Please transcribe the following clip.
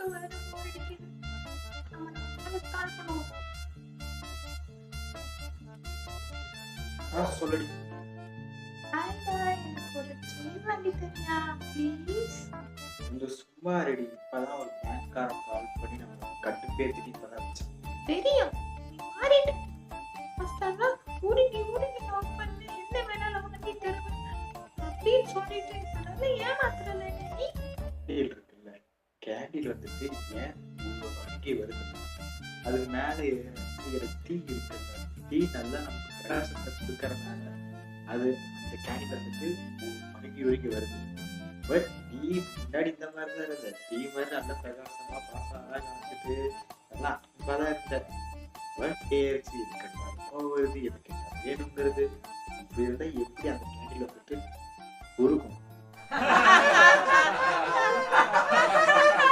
எனக்கு வேற போர் அடிக்குது. நம்ம நாளைக்கு கால் பண்ணுவோம். சொல்லுடி. ஆயிடா, எனக்கு ஒரு செயின் வாங்கி தரியா ப்ளீஸ்? கொஞ்சம் சும்மா ரெடி. இப்பதான் ஒரு பேங்க்காரன் கால் பண்ணி நம்ம கட்டுப்பேத்திட்டு இப்பதான் வச்சான். தெரியும், நீ மாறிட்ட. ஃபர்ஸ்ட் எல்லாம் ஊருக்கு நோட் பண்ணு, என்ன வேணாலும் வாங்கி தருவேன் அப்படின்னு சொல்லிட்டு அதெல்லாம் ஏமாத்துறல நீ. கேண்டில் இருக்குல்ல, கேண்டில் வந்துட்டு ஏன் இவ்வளவு அங்கே வருதுன்னா, அது மேல இருக்கிற தீ இருக்குல்ல, தீ நல்லா நமக்கு பிரகாசத்தை கொடுக்கறதுனால அது அந்த கேண்டில் வந்துட்டு உருகி வருது. பட் டீ முன்னாடி இந்த மாதிரி தான் இருந்த டீ மாதிரி நல்ல பிரகாசமா பாசம் அழகா காமிச்சிட்டு எல்லாம் இப்பதான் இருந்த பட் இருக்கட்டும்.